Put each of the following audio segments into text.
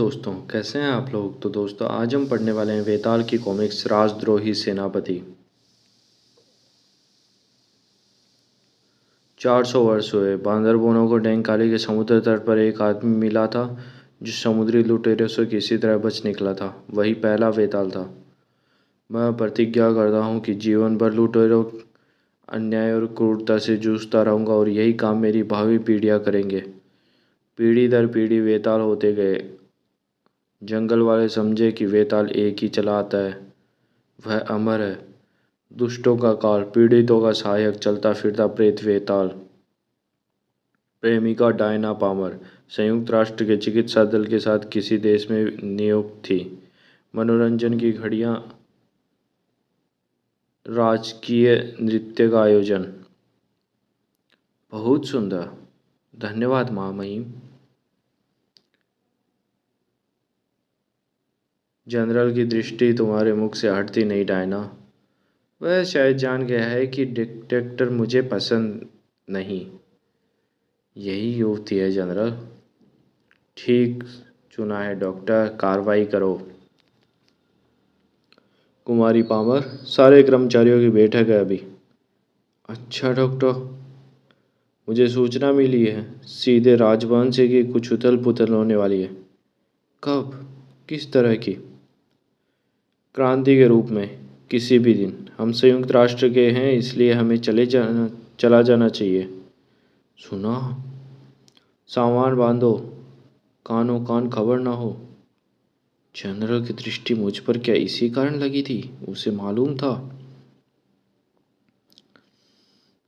दोस्तों, कैसे हैं आप लोग। तो दोस्तों, आज हम पढ़ने वाले हैं वेताल की कॉमिक्स राजद्रोही सेनापति। 400 वर्ष हुए बांदरबोनों को डेंकाली के समुद्र तट पर एक आदमी मिला था जो समुद्री लुटेरों से किसी तरह बच निकला था। वही पहला वेताल था। मैं प्रतिज्ञा करता हूँ कि जीवन भर लुटेरों, अन्याय और क्रूरता से जूझता रहूंगा और यही काम मेरी भावी पीढ़ियां करेंगे। पीढ़ी दर पीढ़ी वेताल होते गए। जंगल वाले समझे कि वेताल एक ही चला आता है, वह अमर है। दुष्टों का काल, पीड़ितों का सहायक, चलता फिरता प्रेत वेताल। प्रेमिका डायना पामर संयुक्त राष्ट्र के चिकित्सा दल के साथ किसी देश में नियुक्त थी। मनोरंजन की घड़ियां, राजकीय नृत्य का आयोजन। बहुत सुंदर, धन्यवाद माँ महिम। जनरल की दृष्टि तुम्हारे मुख से हटती नहीं डायना। वह शायद जान गया है कि डिटेक्टर मुझे पसंद नहीं। यही युवती है जनरल। ठीक चुना है डॉक्टर, कार्रवाई करो। कुमारी पामर, सारे कर्मचारियों की बैठक है अभी। अच्छा डॉक्टर, मुझे सूचना मिली है सीधे राजभवन से कि कुछ उथल पुथल होने वाली है। कब, किस तरह की। क्रांति के रूप में, किसी भी दिन। हम संयुक्त राष्ट्र के हैं, इसलिए हमें चला जाना चाहिए। सुना, सामान बांधो, कानों कान खबर ना हो। जनरल की दृष्टि मुझ पर क्या इसी कारण लगी थी, उसे मालूम था।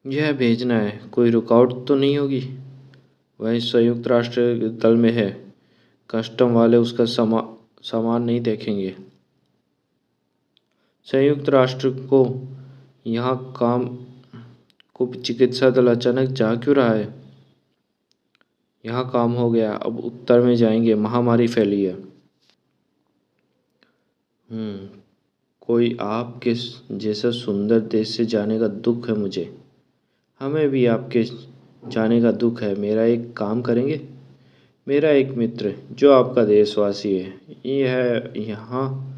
यह भेजना है, कोई रुकावट तो नहीं होगी। वह संयुक्त राष्ट्र दल में है, कस्टम वाले उसका सामान नहीं देखेंगे। संयुक्त राष्ट्र को यहाँ काम को चिकित्सा दल अचानक जा क्यों रहा है। यहाँ काम हो गया, अब उत्तर में जाएंगे, महामारी फैली है। कोई आपके जैसा सुंदर देश से जाने का दुख है मुझे। हमें भी आपके जाने का दुख है। मेरा एक काम करेंगे। मेरा एक मित्र जो आपका देशवासी है, यह यहाँ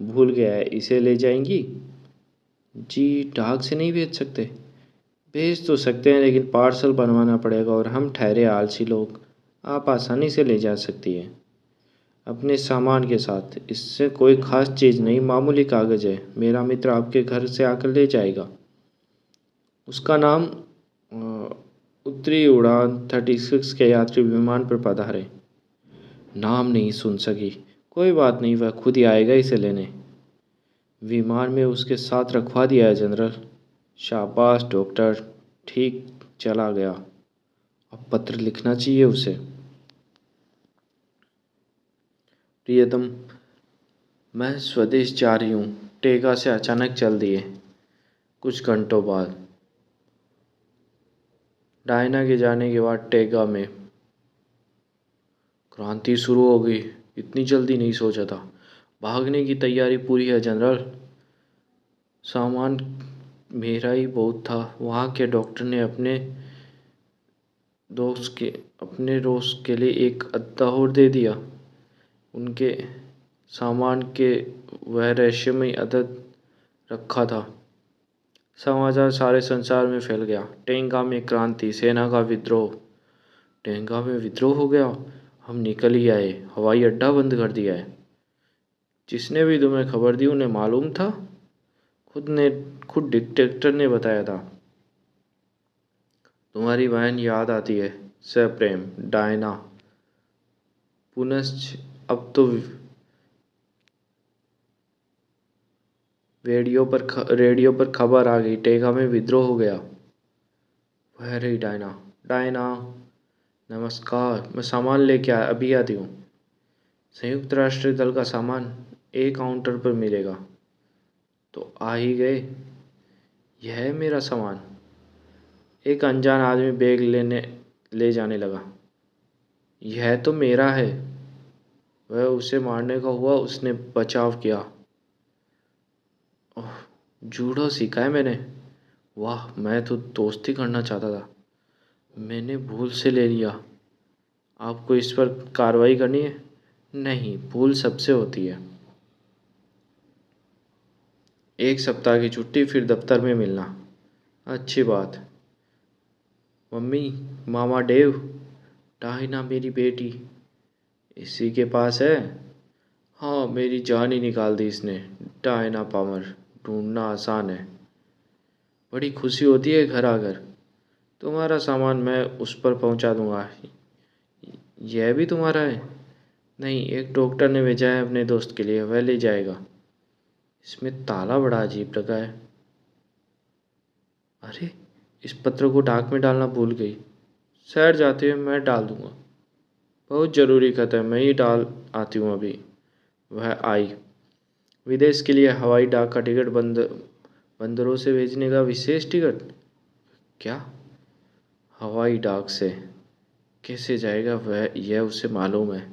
भूल गया है, इसे ले जाएंगी। जी, डाक से नहीं भेज सकते। भेज तो सकते हैं, लेकिन पार्सल बनवाना पड़ेगा और हम ठहरे आलसी लोग। आप आसानी से ले जा सकती हैं अपने सामान के साथ। इससे कोई खास चीज़ नहीं, मामूली कागज़ है। मेरा मित्र आपके घर से आकर ले जाएगा। उसका नाम उत्तरी उड़ान 36 के यात्री विमान पर पधारे। नाम नहीं सुन सकी। कोई बात नहीं, वह खुद ही आएगा इसे लेने। विमान में उसके साथ रखवा दिया है जनरल। शाबाश डॉक्टर, ठीक चला गया। अब पत्र लिखना चाहिए उसे। प्रियतम, मैं स्वदेश जा रही हूँ। टेगा से अचानक चल दिए। कुछ घंटों बाद डायना के जाने के बाद टेगा में क्रांति शुरू हो गई। इतनी जल्दी नहीं सोचा था। भागने की तैयारी पूरी है जनरल। सामान मेरा ही बहुत था। वहाँ के डॉक्टर ने अपने दोस्त के लिए एक अद्दा और दे दिया। उनके सामान के वह रहस्यमय अदद रखा था। समाचार सारे संसार में फैल गया। टेंगा में क्रांति, सेना का विद्रोह। टेंगा में विद्रोह हो गया। हम निकल ही आए, हवाई अड्डा बंद कर दिया है। जिसने भी तुम्हें खबर दी उन्हें मालूम था। खुद डिटेक्टर ने बताया था। तुम्हारी बहन याद आती है, सप्रेम डायना। पुनश्च अब तो रेडियो पर खबर आ गई, टेगा में विद्रोह हो गया। वह रही डायना। डायना, नमस्कार, मैं सामान लेके अभी आती हूँ। संयुक्त राष्ट्र दल का सामान एक काउंटर पर मिलेगा। तो आ ही गए। यह है मेरा सामान। एक अनजान आदमी बैग ले जाने लगा। यह तो मेरा है। वह उसे मारने का हुआ, उसने बचाव किया। ओह, जूडो सीखा है मैंने। वाह, मैं तो दोस्ती करना चाहता था। मैंने भूल से ले लिया। आपको इस पर कार्रवाई करनी है। नहीं, भूल सबसे होती है। 1 सप्ताह की छुट्टी, फिर दफ्तर में मिलना। अच्छी बात। मम्मी, मामा डेव, डायना मेरी बेटी इसी के पास है। हाँ, मेरी जान ही निकाल दी इसने। डायना पामर ढूंढना आसान है। बड़ी खुशी होती है घर आकर। तुम्हारा सामान मैं उस पर पहुंचा दूंगा। यह भी तुम्हारा है? नहीं, एक डॉक्टर ने भेजा है अपने दोस्त के लिए, वह ले जाएगा। इसमें ताला बड़ा अजीब लगा है। अरे, इस पत्र को डाक में डालना भूल गई। शहर जाते हुए मैं डाल दूंगा। बहुत ज़रूरी खत है, मैं ही डाल आती हूँ अभी। वह आई। विदेश के लिए हवाई डाक का टिकट, बंदरों से भेजने का विशेष टिकट। क्या? हवाई डाक से कैसे जाएगा वह, यह उसे मालूम है।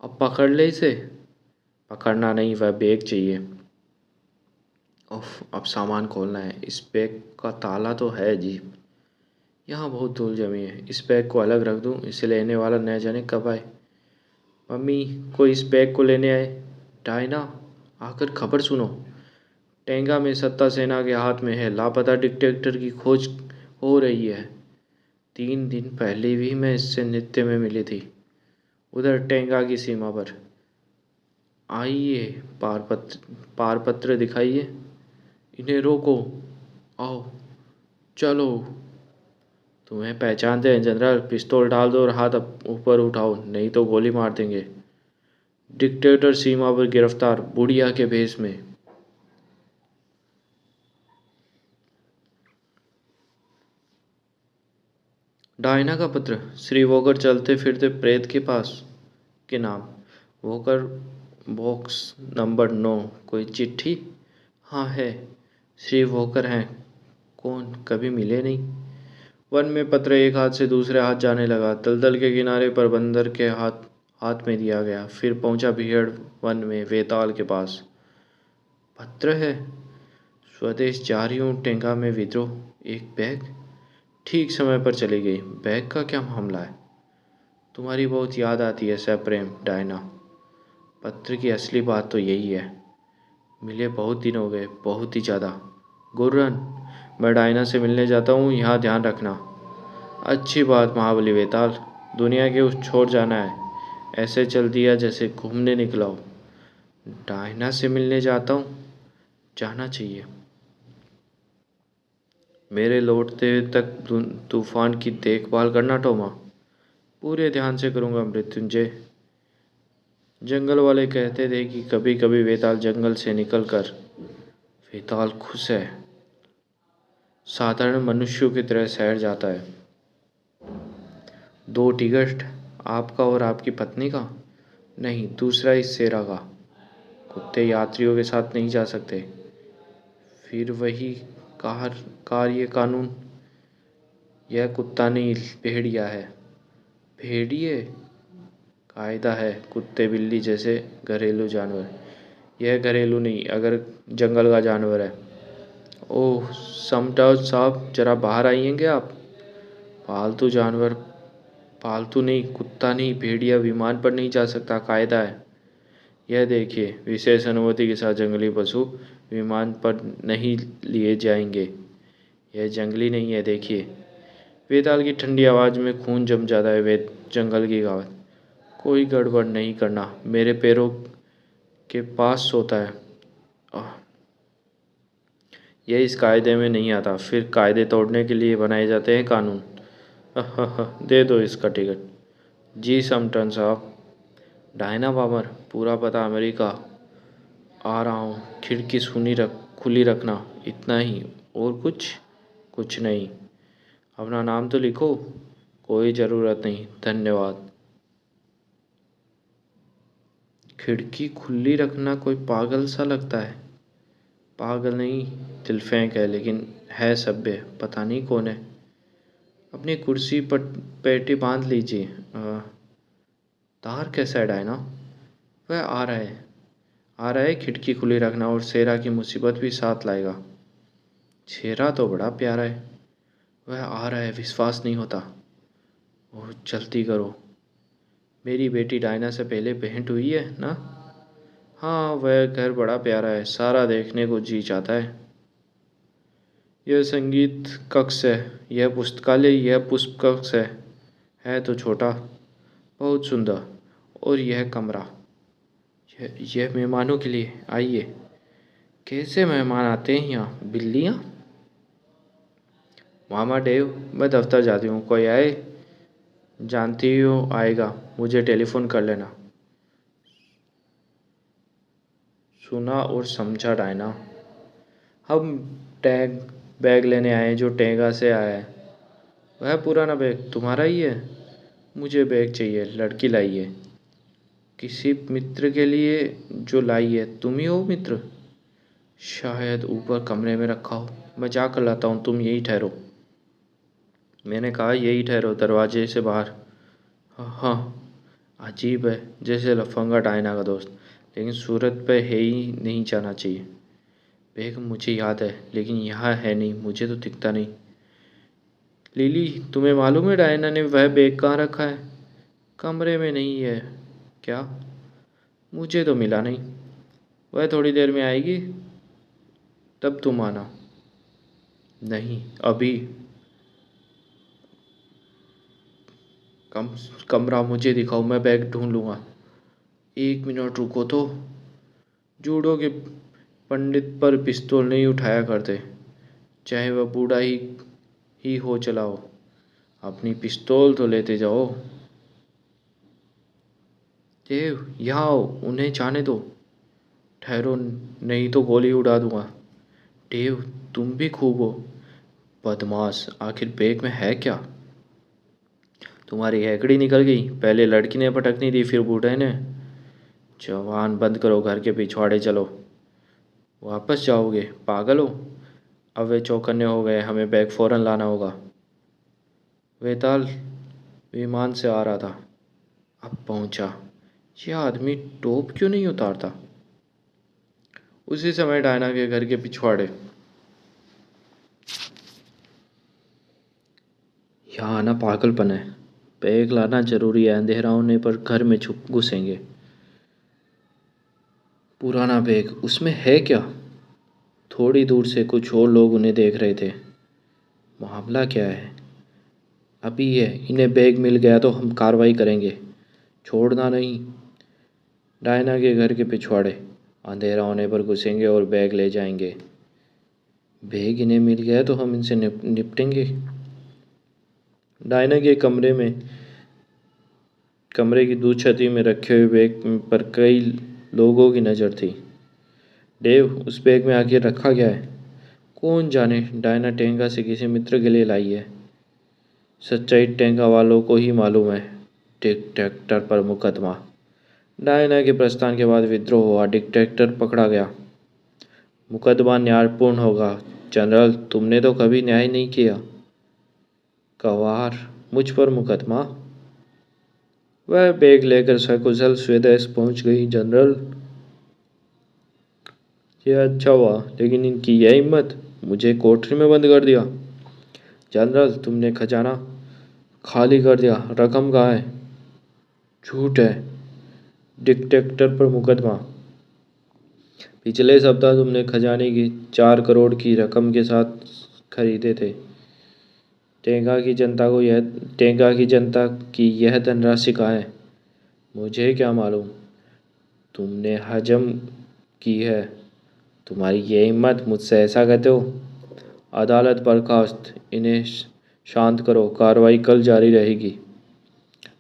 अब पकड़ ले इसे। पकड़ना नहीं, वह बैग चाहिए। उफ, अब सामान खोलना है। इस बैग का ताला तो है अजीब। यहाँ बहुत धूल जमी है। इस बैग को अलग रख दूँ, इसे लेने वाला न जाने कब आए। मम्मी, कोई इस बैग को लेने आए। डायना, आकर खबर सुनो। टेंगा में सत्ता सेना के हाथ में है। लापता डिक्टेटर की खोज हो रही है। 3 दिन पहले भी मैं इससे नृत्य में मिली थी, उधर टेंगा की सीमा पर। आइए, पारपत्र दिखाइए। इन्हें रोको। आओ, चलो। तुम्हें पहचानते हैं जनरल। पिस्तौल डाल दो और हाथ ऊपर उठाओ, नहीं तो गोली मार देंगे। डिक्टेटर सीमा पर गिरफ्तार, बुढ़िया के भेष में। डायना का पत्र। श्री वोकर चलते फिरते प्रेत के पास के नाम। वोकर, बॉक्स नंबर 9। कोई चिट्ठी? हाँ है। श्री वोकर हैं। कौन? कभी मिले नहीं। वन में पत्र एक हाथ से दूसरे हाथ जाने लगा। दलदल के किनारे पर बंदर के हाथ हाथ में दिया गया, फिर पहुंचा भीड़ वन में वेताल के पास। पत्र है। स्वदेश जा रही हूँ, टेंगा में विद्रोह। एक बैग ठीक समय पर चली गई। बैग का क्या मामला है? तुम्हारी बहुत याद आती है सप्रेम डायना। पत्र की असली बात तो यही है। मिले बहुत दिन हो गए, बहुत ही ज़्यादा। गुर्रन, मैं डायना से मिलने जाता हूँ, यहाँ ध्यान रखना। अच्छी बात महाबली वेताल। दुनिया के उस छोर जाना है। ऐसे चल दिया जैसे घूमने निकला हो। डायना से मिलने जाता हूँ। जाना चाहिए। मेरे लौटते तक तूफान की देखभाल करना टोमा। पूरे ध्यान से करूँगा मृत्युंजय। जंगल वाले कहते थे कि कभी कभी वेताल जंगल से निकल कर। वेताल खुश है। साधारण मनुष्यों की तरह शहर जाता है। 2 टिकट, आपका और आपकी पत्नी का। नहीं, दूसरा इस सेरा का। कुत्ते यात्रियों के साथ नहीं जा सकते। फिर वही कार कार्य कानून। यह कुत्ता नहीं, भेड़िया है। भेड़िए? कायदा है, कुत्ते बिल्ली जैसे घरेलू जानवर। यह घरेलू नहीं, अगर जंगल का जानवर है। ओह समटाउन साहब, जरा बाहर आइएंगे आप। पालतू जानवर। पालतू नहीं, कुत्ता नहीं, भेड़िया विमान पर नहीं जा सकता, कायदा है। यह देखिए, विशेष अनुमति के साथ जंगली पशु विमान पर नहीं लिए जाएंगे। यह जंगली नहीं है, देखिए। वेताल की ठंडी आवाज़ में खून जम जाता है। वे जंगल की आवाज़। कोई गड़बड़ नहीं करना, मेरे पैरों के पास सोता है। आह, यह इस कायदे में नहीं आता। फिर कायदे तोड़ने के लिए बनाए जाते हैं कानून। दे दो इसका टिकट। जी समटन साहब। डायना पामर, पूरा पता अमेरिका। आ रहा हूँ। खिड़की खुली रखना, इतना ही। और कुछ? कुछ नहीं। अपना नाम तो लिखो। कोई ज़रूरत नहीं, धन्यवाद। खिड़की खुली रखना कोई पागल सा लगता है। पागल नहीं, दिलफेंक है, लेकिन है सभ्य। पता नहीं कौन है। अपनी कुर्सी पर पेटी बांध लीजिए। तार कैसा है डायना? वह आ रहा है। आ रहा है। खिड़की खुली रखना और शेरा की मुसीबत भी साथ लाएगा। शेरा तो बड़ा प्यारा है। वह आ रहा है, विश्वास नहीं होता। ओह जल्दी करो। मेरी बेटी डायना से पहले भेंट हुई है ना? हाँ, वह घर बड़ा प्यारा है, सारा देखने को जी चाहता है। यह संगीत कक्ष है, यह पुस्तकालय, यह पुष्प कक्ष है तो छोटा, बहुत सुंदर। और यह कमरा, यह मेहमानों के लिए। आइए। कैसे मेहमान आते हैं यहाँ? बिल्लियाँ? मामा डेव, मैं दफ्तर जाती हूँ, कोई आए? जानती हो आएगा, मुझे टेलीफोन कर लेना। सुना और समझा डायना। हम टैग बैग लेने आए जो टेगा से आया है। वह पुराना बैग तुम्हारा ही है? मुझे बैग चाहिए, लड़की लाई है। किसी मित्र के लिए जो लाई है। तुम ही हो मित्र? शायद ऊपर कमरे में रखा हो, मैं जा कर लाता हूँ, तुम यही ठहरो। मैंने कहा यही ठहरो, दरवाजे से बाहर। हाँ, अजीब है, जैसे लफंगा डायना का दोस्त, लेकिन सूरत पे है ही नहीं जाना चाहिए। बैग मुझे याद है, लेकिन यहाँ है नहीं, मुझे तो दिखता नहीं। लिली, तुम्हें मालूम है डायना ने वह बैग कहाँ रखा है? कमरे में नहीं है। क्या? मुझे तो मिला नहीं। वह थोड़ी देर में आएगी, तब तुम आना। नहीं, अभी। कम कमरा मुझे दिखाओ, मैं बैग ढूंढ लूँगा। एक मिनट रुको तो। जूडो के पंडित पर पिस्तौल नहीं उठाया करते, चाहे वह बूढ़ा ही हो चला हो। अपनी पिस्तौल तो लेते जाओ। देव, यहाँ आओ, उन्हें जाने दो। ठहरो, नहीं तो गोली उड़ा दूंगा। देव, तुम भी खूब हो बदमाश। आखिर बैग में है क्या? तुम्हारी हैकड़ी निकल गई, पहले लड़की ने पटकनी थी, फिर बूढ़े ने। जवान बंद करो, घर के पिछवाड़े चलो। वापस जाओगे? पागल हो? अब वे चौकन्ने हो गए, हमें बैग फौरन लाना होगा। वेताल विमान से आ रहा था, अब पहुंचा। यह आदमी टोप क्यों नहीं उतारता? उसी समय डायना के घर के पिछवाड़े। यहाँ आना पागलपन है, बैग लाना जरूरी है, अंधेरा होने पर घर में छुप घुसेंगे। पुराना बैग, उसमें है क्या? थोड़ी दूर से कुछ और लोग उन्हें देख रहे थे। मामला क्या है? अभी है, इन्हें बैग मिल गया तो हम कार्रवाई करेंगे, छोड़ना नहीं। डायना के घर के पिछवाड़े। अंधेरा होने पर घुसेंगे और बैग ले जाएंगे। बैग इन्हें मिल गया तो हम इनसे निपटेंगे। डायना के कमरे की दूर छतरी में रखे हुए बैग पर कई लोगों की नज़र थी। डेव, उस बैग में आखिर रखा क्या है? कौन जाने, डायना टेंगा से किसी मित्र के लिए लाई है। सच्चाई टेंगा वालों को ही मालूम है। डिक्टेटर पर मुकदमा। डायना के प्रस्थान के बाद विद्रोह हुआ, डिक्टेटर पकड़ा गया। मुकदमा न्यायपूर्ण होगा। जनरल, तुमने तो कभी न्याय नहीं किया। गवार, मुझ पर मुकदमा? वह बैग लेकर सकुशल स्वदेश पहुंच गई। जनरल, यह अच्छा हुआ, लेकिन इनकी यह हिम्मत, मुझे कोठरी में बंद कर दिया। जनरल, तुमने खजाना खाली कर दिया, रकम कहाँ है? झूठ है, डिक्टेटर पर मुकदमा। पिछले सप्ताह तुमने खजाने की 4 करोड़ की रकम के साथ खरीदे थे। टेंगा की जनता की यह धनराशि कहाँ है? मुझे क्या मालूम, तुमने हजम की है। तुम्हारी ये हिम्मत, मुझसे ऐसा कहते हो? अदालत बर्खास्त, इन्हें शांत करो, कार्रवाई कल जारी रहेगी।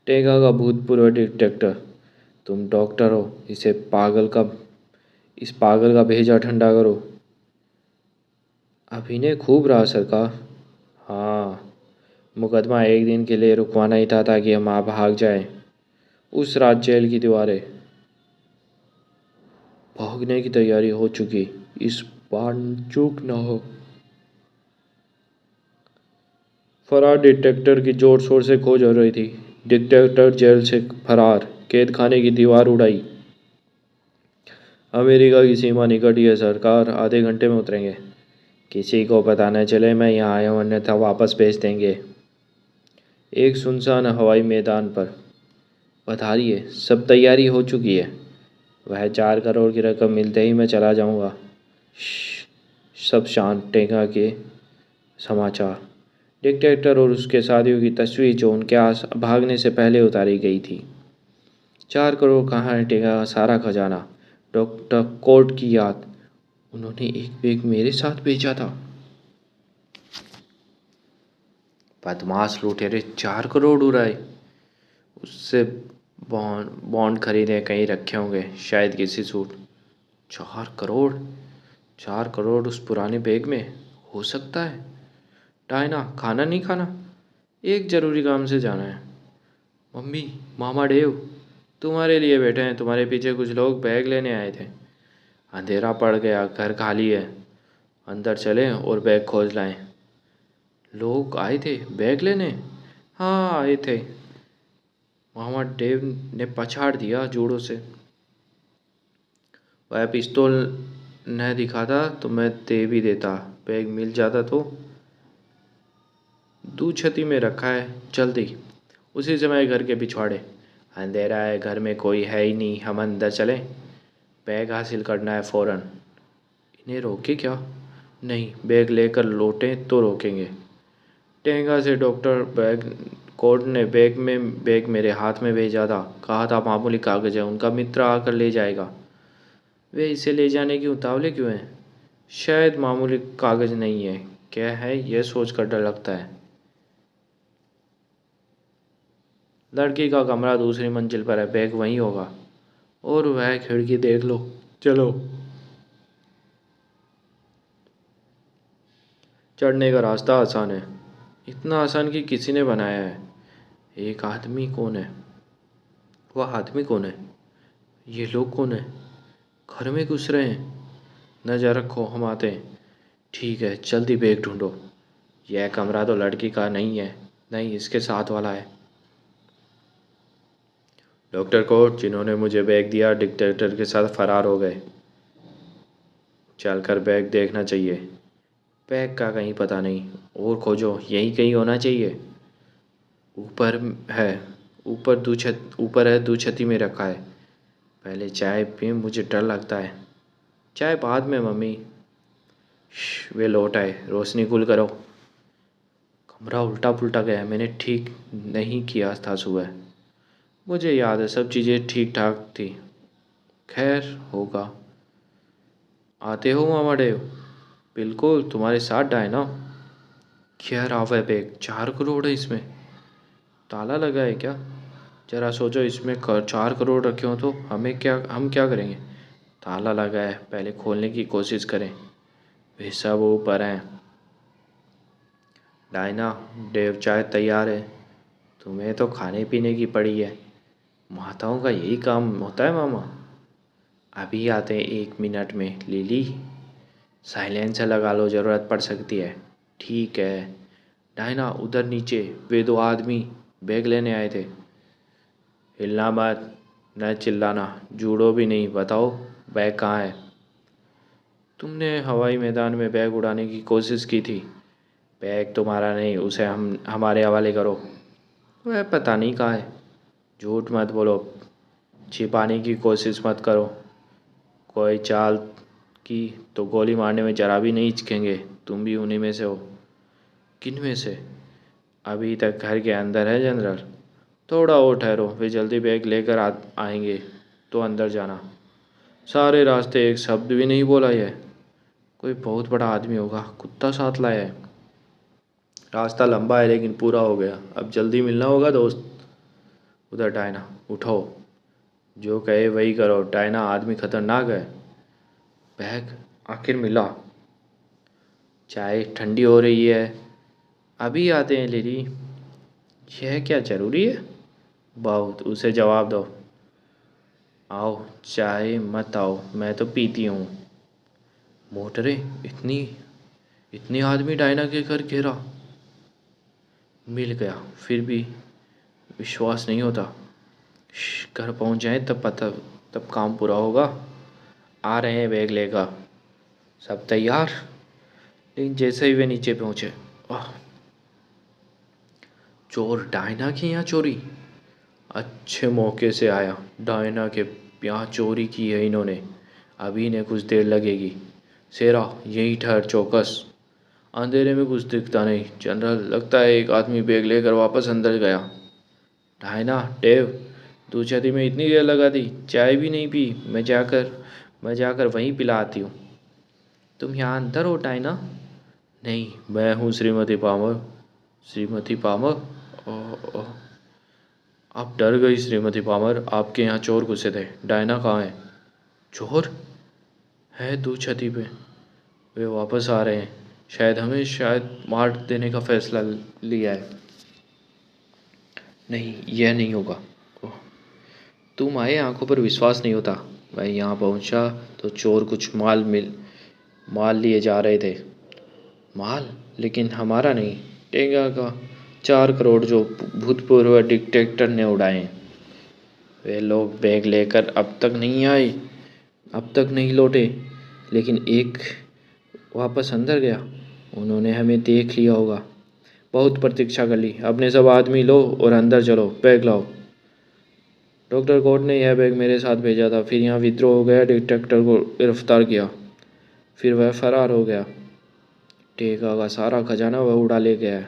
टेंगा का भूतपूर्व डिटेक्टर, तुम डॉक्टर हो, इस पागल का भेजा ठंडा करो। अभिनय खूब रहा सरकार। हाँ, मुकदमा एक दिन के लिए रुकवाना ही था, ताकि हम आप भाग जाएं। उस रात जेल की दीवारें। भागने की तैयारी हो चुकी, इस बार चूक ना हो। फरार डिटेक्टर की जोर शोर से खोज हो रही थी। डिटेक्टर जेल से फरार, कैद खाने की दीवार उड़ाई। अमेरिका की सीमा निकट ही है सरकार, आधे घंटे में उतरेंगे। किसी को पता न चले मैं यहाँ आया हूँ, अन्यथा वापस भेज देंगे। एक सुनसान हवाई मैदान पर पधारिए, सब तैयारी हो चुकी है। वह 4 करोड़ की रकम मिलते ही मैं चला जाऊंगा। सब शांत। टेंगा के समाचार। डिक्टेटर और उसके साथियों की तस्वीर जो उनके आस भागने से पहले उतारी गई थी। 4 करोड़ कहाँ है टेंगा का सारा खजाना? डॉक्टर कोर्ट की याद। उन्होंने एक बैग मेरे साथ भेजा था। बदमाश लुटेरे 4 करोड़ उड़ाए। उससे बॉन्ड बॉन्ड खरीदे कहीं रखे होंगे, शायद किसी सूट। 4 करोड़। 4 करोड़ उस पुराने बैग में? हो सकता है। डायना, खाना नहीं खाना? एक जरूरी काम से जाना है। मम्मी, मामा डेव तुम्हारे लिए बैठे हैं। तुम्हारे पीछे कुछ लोग बैग लेने आए थे। अंधेरा पड़ गया, घर खाली है। अंदर चलें और बैग खोज लाएं। लोग आए थे बैग लेने? हाँ, आए थे। मामा डेव ने पछाड़ दिया जोड़ों से। वह पिस्तौल न दिखाता तो मैं दे भी देता। बैग मिल जाता तो। छती में रखा है, जल्दी। उसी समय घर के पिछवाड़े। अंधेरा है, घर में कोई है ही नहीं, हम अंदर चलें। बैग हासिल करना है फौरन। इन्हें रोके क्या? नहीं, बैग लेकर लौटें तो रोकेंगे। टेंगा से डॉक्टर बैग कोर्ट ने बैग मेरे हाथ में भेजा था। कहा था मामूली कागज है, उनका मित्र आकर ले जाएगा। वे इसे ले जाने की उतावले क्यों हैं? शायद मामूली कागज नहीं है। क्या है, यह सोचकर डर लगता है। लड़की का कमरा दूसरी मंजिल पर है, बैग वहीं होगा। और वह खिड़की देख लो। चलो। चढ़ने का रास्ता आसान है, इतना आसान कि किसी ने बनाया है। एक आदमी कौन है? वह आदमी कौन है? ये लोग कौन है? घर में घुस रहे हैं। नजर रखो, हम आते हैं। ठीक है, जल्दी बैग ढूंढो। यह कमरा तो लड़की का नहीं है। नहीं, इसके साथ वाला है। डॉक्टर कोर्ट, जिन्होंने मुझे बैग दिया, डिक्टेटर के साथ फरार हो गए। चलकर बैग देखना चाहिए। बैग का कहीं पता नहीं। और खोजो, यहीं कहीं होना चाहिए। ऊपर है। ऊपर है, दूछती में रखा है। पहले चाय पी, मुझे डर लगता है। चाय बाद में मम्मी। वे लौट आए। रोशनी गुल करो। कमरा उल्टा पुल्टा गया। मैंने ठीक नहीं किया था सुबह। मुझे याद है, सब चीज़ें ठीक ठाक थी। खैर होगा। आते हो मामा डेव? बिल्कुल, तुम्हारे साथ डायना। क्या रहा है बैग? 4 करोड़ है इसमें। ताला लगा है क्या? जरा सोचो, इसमें 4 करोड़ रखे हो तो हम क्या करेंगे? ताला लगा है, पहले खोलने की कोशिश करें। वे सब ऊपर हैं। डायना, डेव चाय तैयार है। तुम्हें तो खाने पीने की पड़ी है। माताओं का यही काम होता है मामा। अभी आते हैं 1 मिनट में। लिली, साइलेंसर लगा लो, ज़रूरत पड़ सकती है। ठीक है। डायना, उधर नीचे वे 2 आदमी बैग लेने आए थे। हिलना मत, न चिल्लाना, जूडो भी नहीं। बताओ, बैग कहाँ है? तुमने हवाई मैदान में बैग उड़ाने की कोशिश की थी। बैग तुम्हारा नहीं, उसे हम हमारे हवाले करो। वह पता नहीं कहाँ है। झूठ मत बोलो, छिपाने की कोशिश मत करो। कोई चाल की तो गोली मारने में जरा भी नहीं हिचकेंगे। तुम भी उन्हीं में से हो। किन में से? अभी तक घर के अंदर है जनरल। थोड़ा और ठहरो, वे जल्दी बैग लेकर आएंगे तो अंदर जाना। सारे रास्ते एक शब्द भी नहीं बोला। यह कोई बहुत बड़ा आदमी होगा, कुत्ता साथ लाया है। रास्ता लंबा है लेकिन पूरा हो गया। अब जल्दी मिलना होगा दोस्त। उधर डायना, उठो। जो कहे वही करो। डायना, आदमी खतरनाक है। बैग आखिर मिला। चाय ठंडी हो रही है। अभी आते हैं लिली। यह क्या जरूरी है? बहुत, उसे जवाब दो। आओ, चाय मत आओ, मैं तो पीती हूँ। मोटरें इतनी इतने आदमी डायना के घर घेरा। मिल गया, फिर भी विश्वास नहीं होता। घर पहुंच जाए तब काम पूरा होगा। आ रहे हैं बैग लेकर। सब तैयार? लेकिन जैसे ही वे नीचे पहुंचे, आह! चोर डायना के यहाँ चोरी। अच्छे मौके से आया। डायना के यहाँ चोरी की है इन्होंने। अभी इन्हें कुछ देर लगेगी। शेरा यहीं ठहर, चौकस। अंधेरे में कुछ दिखता नहीं जनरल। लगता है एक आदमी बैग लेकर वापस अंदर गया। डायना, डेव, तू छतरी में इतनी देर लगा दी, चाय भी नहीं पी। मैं जाकर वहीं पिला आती हूँ। तुम यहाँ अंदर हो डायना? नहीं, मैं हूँ श्रीमती पामर। श्रीमती पामर? ओह ओह, आप डर गई श्रीमती पामर। आपके यहाँ चोर घुसे थे। डायना कहाँ है? चोर है दो छती पे। वे वापस आ रहे हैं। शायद मार देने का फैसला लिया है। नहीं, यह नहीं होगा। ओह, तुम आए, आंखों पर विश्वास नहीं होता। मैं यहाँ पहुँचा तो चोर कुछ माल लिए जा रहे थे। माल? लेकिन हमारा नहीं, टेंगा का। 4 करोड़ जो भूतपूर्व डिक्टेटर ने उड़ाए हैं। वे लोग बैग लेकर अब तक नहीं आए, अब तक नहीं लौटे। लेकिन एक वापस अंदर गया। उन्होंने हमें देख लिया होगा। बहुत प्रतीक्षा कर ली। अपने सब आदमी लो और अंदर चलो, बैग लाओ। डॉक्टर कोर्ट ने यह बैग मेरे साथ भेजा था। फिर यहाँ विद्रोह हो गया, डिटेक्टर को गिरफ्तार किया, फिर वह फरार हो गया। टेका का सारा खजाना वह उड़ा ले गया है।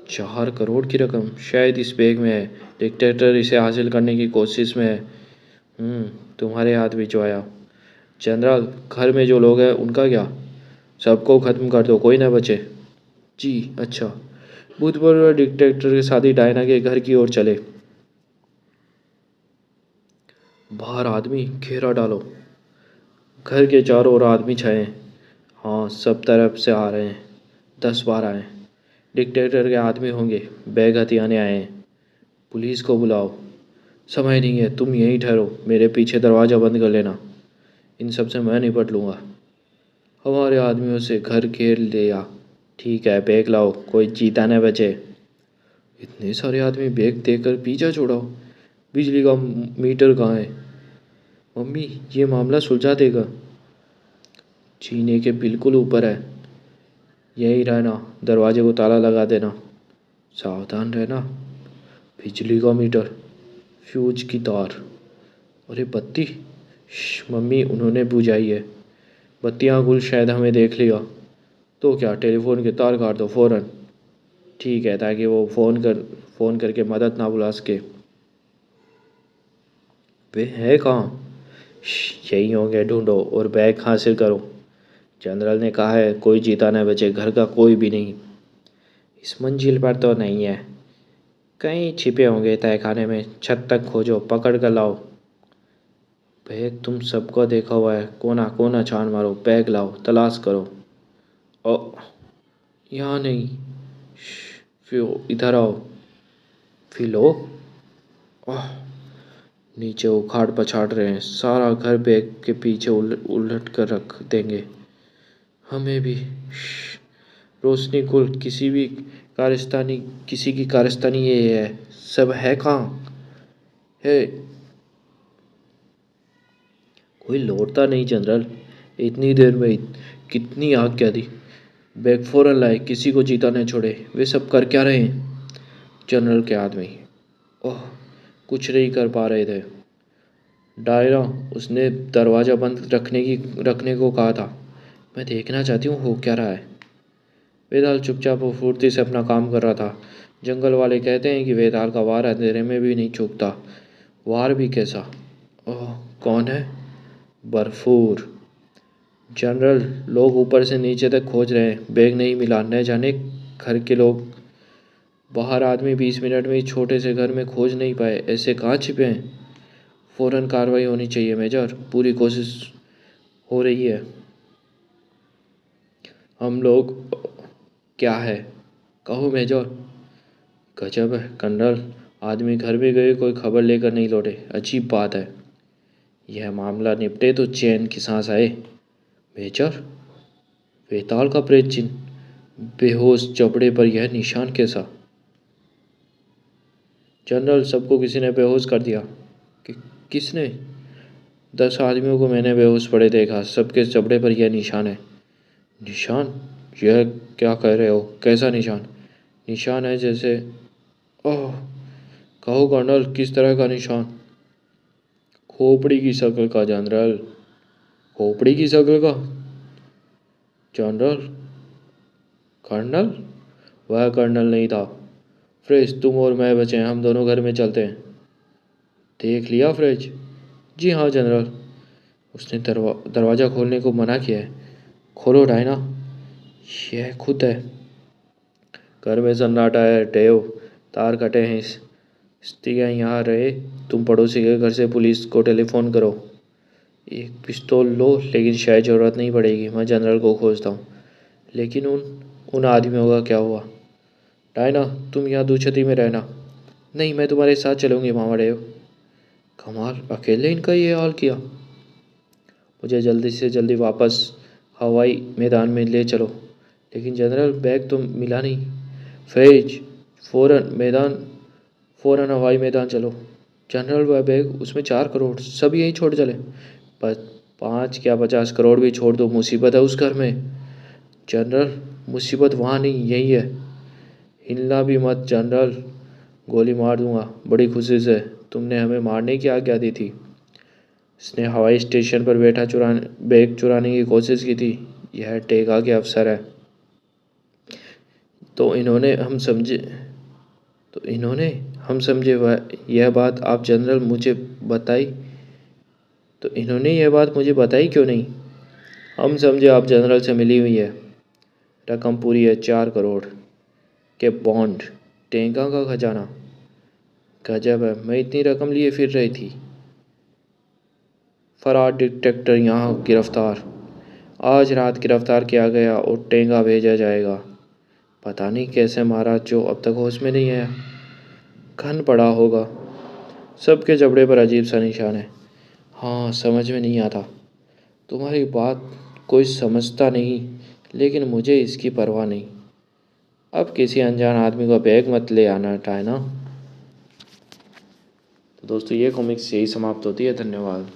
4 करोड़ की रकम शायद इस बैग में है। डिक्टेटर इसे हासिल करने की कोशिश में है। तुम्हारे हाथ भिजवाया। जनरल, घर में जो लोग हैं उनका क्या? सबको खत्म कर दो, कोई ना बचे। जी अच्छा। भूतपूर्व डिक्टेटर के साथी डायना के घर की ओर चले। बाहर आदमी घेरा डालो। घर के चारों ओर आदमी छाए हैं। हाँ, सब तरफ से आ रहे हैं। 10-12 हैं। डिक्टेटर के आदमी होंगे। बैग हथियाने आए हैं। पुलिस को बुलाओ। समय नहीं है, तुम यहीं ठहरो। मेरे पीछे दरवाज़ा बंद कर लेना। इन सब से मैं निपट लूँगा। हमारे आदमियों से घर घेर लिया। ठीक है, बैग लाओ, कोई जीता न बचे। इतने सारे आदमी बैग देकर पीछा छोड़ाओ। बिजली का मीटर कहाँ है? मम्मी, ये मामला सुलझा देगा। जीने के बिल्कुल ऊपर है। यहीं रहना, दरवाजे को ताला लगा देना। सावधान रहना। बिजली का मीटर, फ्यूज की तार। अरे बत्ती। मम्मी, उन्होंने बुझाई है। बत्तियाँ गुल, शायद हमें देख लिया। तो क्या, टेलीफोन के तार काट दो फ़ौरन। ठीक है, ताकि वो फ़ोन करके मदद ना बुला सके। वे है कहाँ? यही होंगे, ढूंढो और बैग हासिल करो। जनरल ने कहा है कोई जीता न बचे, घर का कोई भी नहीं। इस मंजिल पर तो नहीं है, कहीं छिपे होंगे तहखाने में। छत तक खोजो, पकड़ कर लाओ। बैग तुम सबको देखा हुआ है। कोना कोना छान मारो, बैग लाओ, तलाश करो। ओ, यहाँ नहीं। फिर इधर आओ। फिर लो। ओह, नीचे उखाड़ पछाड़ रहे हैं। सारा घर बैग के पीछे उलट कर रख देंगे। हमें भी। रोशनी कुल, किसी की कारस्तानी ये है। सब है कहाँ है? कोई लौटता नहीं जनरल। इतनी देर में कितनी आग क्या दी। बैग फौरन लाए, किसी को जीता नहीं छोड़े। वे सब कर क्या रहे हैं? जनरल के आदमी, ओह, कुछ नहीं कर पा रहे थे। डायना, उसने दरवाज़ा बंद रखने को कहा था। मैं देखना चाहती हूँ हो क्या रहा है। वेदाल चुपचाप और फुर्ती से अपना काम कर रहा था। जंगल वाले कहते हैं कि वेदाल का वार अंधेरे में भी नहीं चूकता। वार भी कैसा? ओह, कौन है? बर्फूर। जनरल, लोग ऊपर से नीचे तक खोज रहे हैं, बैग नहीं मिला। न जाने घर के लोग। बाहर आदमी 20 मिनट में इस छोटे से घर में खोज नहीं पाए। ऐसे कहाँ छिपे हैं? फौरन कार्रवाई होनी चाहिए मेजर। पूरी कोशिश हो रही है। हम लोग। क्या है? कहो मेजर। गजब है कर्नल, आदमी घर भी गए, कोई खबर लेकर नहीं लौटे। अजीब बात है। यह मामला निपटे तो चैन की सांस आए। मेजर, वेताल का प्रेत चिन्ह, बेहोश जबड़े पर यह निशान कैसा? जनरल, सबको किसी ने बेहोश कर दिया। कि, किसने? 10 आदमियों को मैंने बेहोश पड़े देखा। सबके जबड़े पर यह निशान है। निशान? यह क्या कह रहे हो? कैसा निशान? निशान है जैसे। ओह, कहो कर्नल, किस तरह का निशान? खोपड़ी की शक्ल का जनरल। खोपड़ी की शक्ल का जनरल? कर्नल? वह कर्नल नहीं था। फ्रेज, तुम और मैं बचे हैं, हम दोनों घर में चलते हैं। देख लिया फ्रेज? जी हाँ जनरल। उसने दरवाज़ा खोलने को मना किया है। खोलो डायना, यह खुद है। घर में सन्नाटा है डेव, तार कटे हैं। स्त्रियाँ यहाँ रहे, तुम पड़ोसी के घर से पुलिस को टेलीफोन करो। एक पिस्तौल लो, लेकिन शायद ज़रूरत नहीं पड़ेगी। मैं जनरल को खोजता हूँ। लेकिन उन आदमियों का क्या हुआ? डायना, तुम यहाँ दूछती में रहना। नहीं, मैं तुम्हारे साथ चलूँगी मामा डेव। कमाल, अकेले इनका ये हाल किया। मुझे जल्दी से जल्दी वापस हवाई मैदान में ले चलो। लेकिन जनरल, बैग तो मिला नहीं। फैज, फ़ौरन हवाई मैदान चलो। जनरल, वह बैग, उसमें 4 करोड़, सब यहीं छोड़ चले। बस 5 क्या 50 करोड़ भी छोड़ दो, मुसीबत है उस घर में। जनरल, मुसीबत वहाँ नहीं, यही है। हिलना भी मत जनरल, गोली मार दूंगा। बड़ी खुशी से तुमने हमें मारने की आज्ञा दी थी। इसने हवाई स्टेशन पर बैग चुराने की कोशिश की थी। यह टेका के अफसर है। तो इन्होंने हम समझे वह यह बात आप जनरल मुझे बताई। तो इन्होंने यह बात मुझे बताई क्यों नहीं? हम समझे आप जनरल से मिली हुई है। रकम पूरी है 4 करोड़ के बॉन्ड, टेका का खजाना। गजब है, मैं इतनी रकम लिए फिर रही थी। फरार डिटेक्टर यहाँ गिरफ्तार। आज रात गिरफ्तार किया गया और टेंगा भेजा जाएगा। पता नहीं कैसे मारा, जो अब तक होश में नहीं आया। घन पड़ा होगा। सबके जबड़े पर अजीब सा निशान है। हाँ, समझ में नहीं आता। तुम्हारी बात कोई समझता नहीं, लेकिन मुझे इसकी परवाह नहीं। अब किसी अनजान आदमी का बैग मत ले आना टाइना। तो दोस्तों, ये कॉमिक्स यही समाप्त होती है। धन्यवाद।